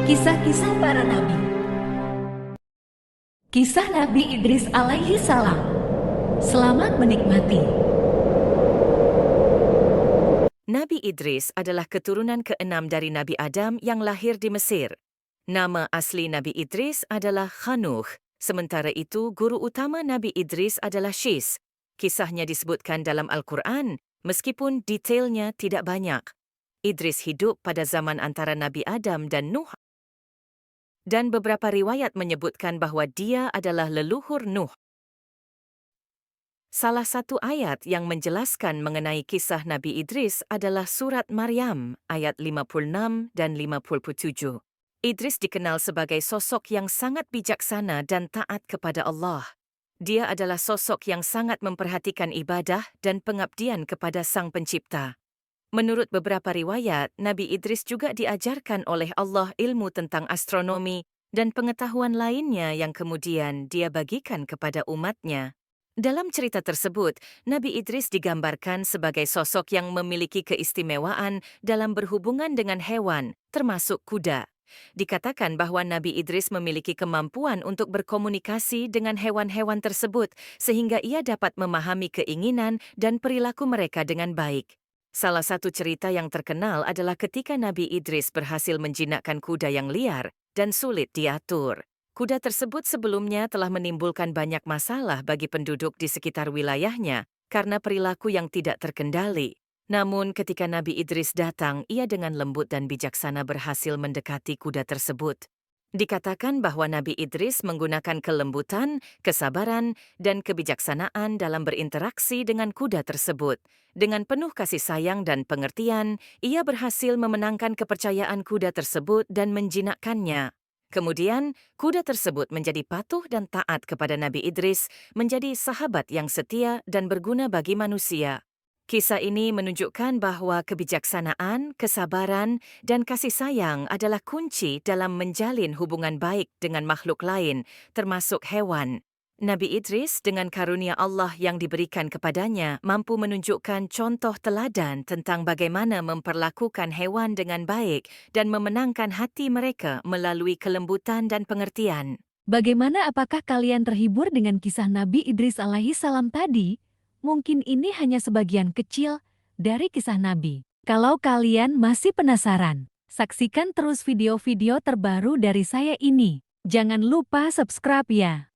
Kisah-kisah para nabi. Kisah Nabi Idris alaihi salam. Selamat menikmati. Nabi Idris adalah keturunan ke-6 dari Nabi Adam yang lahir di Mesir. Nama asli Nabi Idris adalah Khanuh. Sementara itu, guru utama Nabi Idris adalah Shis. Kisahnya disebutkan dalam Al-Quran, meskipun detailnya tidak banyak. Idris hidup pada zaman antara Nabi Adam dan Nuh. Dan beberapa riwayat menyebutkan bahwa dia adalah leluhur Nuh. Salah satu ayat yang menjelaskan mengenai kisah Nabi Idris adalah surat Maryam, ayat 56 dan 57. Idris dikenal sebagai sosok yang sangat bijaksana dan taat kepada Allah. Dia adalah sosok yang sangat memperhatikan ibadah dan pengabdian kepada Sang Pencipta. Menurut beberapa riwayat, Nabi Idris juga diajarkan oleh Allah ilmu tentang astronomi dan pengetahuan lainnya yang kemudian dia bagikan kepada umatnya. Dalam cerita tersebut, Nabi Idris digambarkan sebagai sosok yang memiliki keistimewaan dalam berhubungan dengan hewan, termasuk kuda. Dikatakan bahwa Nabi Idris memiliki kemampuan untuk berkomunikasi dengan hewan-hewan tersebut sehingga ia dapat memahami keinginan dan perilaku mereka dengan baik. Salah satu cerita yang terkenal adalah ketika Nabi Idris berhasil menjinakkan kuda yang liar dan sulit diatur. Kuda tersebut sebelumnya telah menimbulkan banyak masalah bagi penduduk di sekitar wilayahnya karena perilaku yang tidak terkendali. Namun ketika Nabi Idris datang, ia dengan lembut dan bijaksana berhasil mendekati kuda tersebut. Dikatakan bahwa Nabi Idris menggunakan kelembutan, kesabaran, dan kebijaksanaan dalam berinteraksi dengan kuda tersebut. Dengan penuh kasih sayang dan pengertian, ia berhasil memenangkan kepercayaan kuda tersebut dan menjinakkannya. Kemudian, kuda tersebut menjadi patuh dan taat kepada Nabi Idris, menjadi sahabat yang setia dan berguna bagi manusia. Kisah ini menunjukkan bahwa kebijaksanaan, kesabaran, dan kasih sayang adalah kunci dalam menjalin hubungan baik dengan makhluk lain, termasuk hewan. Nabi Idris dengan karunia Allah yang diberikan kepadanya mampu menunjukkan contoh teladan tentang bagaimana memperlakukan hewan dengan baik dan memenangkan hati mereka melalui kelembutan dan pengertian. Bagaimana, apakah kalian terhibur dengan kisah Nabi Idris alaihi salam tadi? Mungkin ini hanya sebagian kecil dari kisah Nabi. Kalau kalian masih penasaran, saksikan terus video-video terbaru dari saya ini. Jangan lupa subscribe ya.